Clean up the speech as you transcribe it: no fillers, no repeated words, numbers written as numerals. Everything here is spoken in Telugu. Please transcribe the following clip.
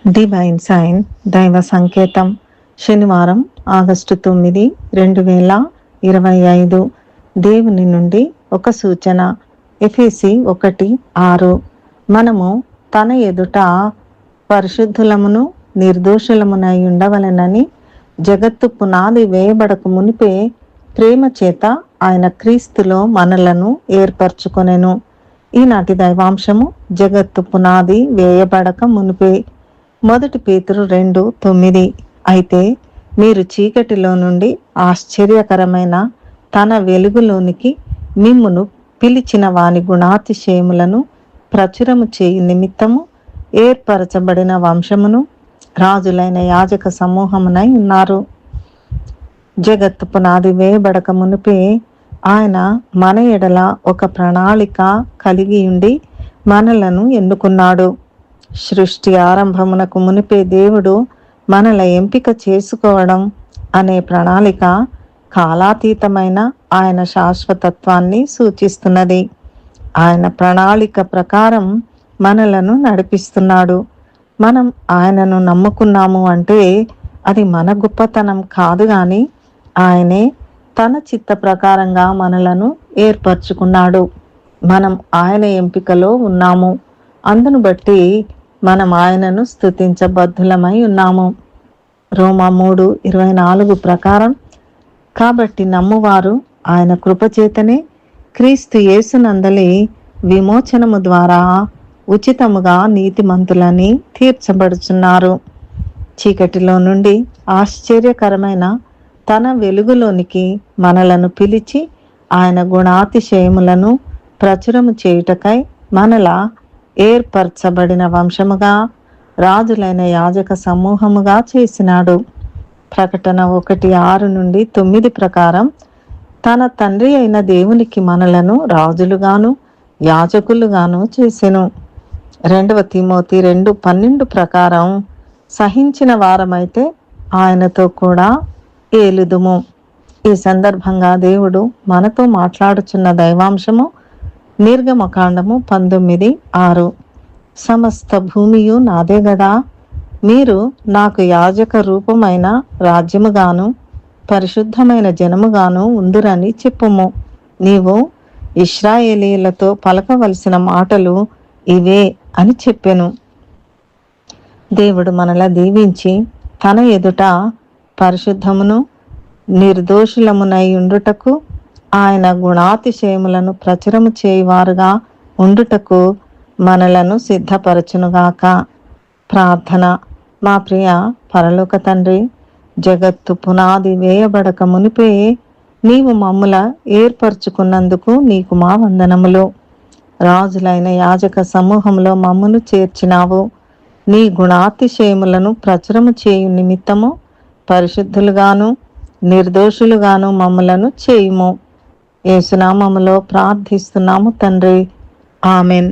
డివైన్ సైన్ దైవ సంకేతం శనివారం ఆగస్టు 9, 2025 దేవుని నుండి ఒక సూచన. ఎఫెసీ 1:6 మనము తన ఎదుట పరిశుద్ధులమును నిర్దోషులమునై ఉండవలెనని జగత్తు పునాది వేయబడక మునిపే ప్రేమ చేత ఆయన క్రీస్తులో మనలను ఏర్పరచుకొనెను. ఈనాటి దైవాంశము జగత్తు పునాది వేయబడక మునిపే. 1 పేతురు 2:9 అయితే మీరు చీకటిలో నుండి ఆశ్చర్యకరమైన తన వెలుగులోనికి మిమ్మును పిలిచిన వాని గుణాతిశయములను ప్రచురము చేయు నిమిత్తము ఏర్పరచబడిన వంశమును రాజులైన యాజక సమూహమునై ఉన్నారు. జగత్తు పునాది వేయబడక మునిపే ఆయన మన ఎడల ఒక ప్రణాళిక కలిగి ఉండి మనలను ఎన్నుకున్నాడు. సృష్టి ఆరంభమునకు మునిపే దేవుడు మనల ఎంపిక చేసుకోవడం అనే ప్రణాళిక కాలాతీతమైన ఆయన శాశ్వతత్వాన్ని సూచిస్తున్నది. ఆయన ప్రణాళిక ప్రకారం మనలను నడిపిస్తున్నాడు. మనం ఆయనను నమ్ముకున్నాము అంటే అది మన గొప్పతనం కాదు, కానీ ఆయనే తన చిత్త ప్రకారంగా మనలను ఏర్పరచుకున్నాడు. మనం ఆయన ఎంపికలో ఉన్నాము. అందును బట్టి మనం ఆయనను స్తుతించబద్ధులమై ఉన్నాము. రోమా 3:24 ప్రకారం కాబట్టి నమ్మువారు ఆయన కృపచేతనే క్రీస్తు యేసునందలి విమోచనము ద్వారా ఉచితముగా నీతిమంతులని తీర్చబడుచున్నారు. చీకటిలో నుండి ఆశ్చర్యకరమైన తన వెలుగులోనికి మనలను పిలిచి ఆయన గుణాతిశయములను ప్రచురము చేయుటకై మనలా ఏర్పరచబడిన వంశముగా రాజులైన యాజక సమూహముగా చేసినాడు. ప్రకటన 1:6-9 ప్రకారం తన తండ్రి అయిన దేవునికి మనలను రాజులుగాను యాజకులుగాను చేసెను. 2 తిమోతి 2:12 ప్రకారం సహించిన వారమైతే ఆయనతో కూడా ఏలుదుము. ఈ సందర్భంగా దేవుడు మనతో మాట్లాడుచున్న దైవాంశము నిర్గమకాండము 19:6 సమస్త భూమియు నాదే గదా, మీరు నాకు యాజక రూపమైన రాజ్యముగాను పరిశుద్ధమైన జనముగాను ఉందురని చెప్పుము. నీవు ఇశ్రాయేలీయులతో పలకవలసిన మాటలు ఇవే అని చెప్పెను. దేవుడు మనలా దీవించి తన ఎదుట పరిశుద్ధమును నిర్దోషులమునై ఉండుటకు ఆయన గుణాతిశయములను ప్రచురము చేయువారుగా ఉండుటకు మనలను సిద్ధపరచునుగాక. ప్రార్థన. మా ప్రియ పరలోక తండ్రి, జగత్తు పునాది వేయబడక మునిపే నీవు మమ్ముల ఏర్పరచుకున్నందుకు నీకు మా వందనములు. రాజులైన యాజక సమూహంలో మమ్మును చేర్చినావు. నీ గుణాతిశయములను ప్రచురము చేయు నిమిత్తము పరిశుద్ధులుగాను నిర్దోషులుగాను మమ్ములను చేయుము. యేసునామములో ప్రార్థిస్తున్నాము తండ్రి. ఆమెన్.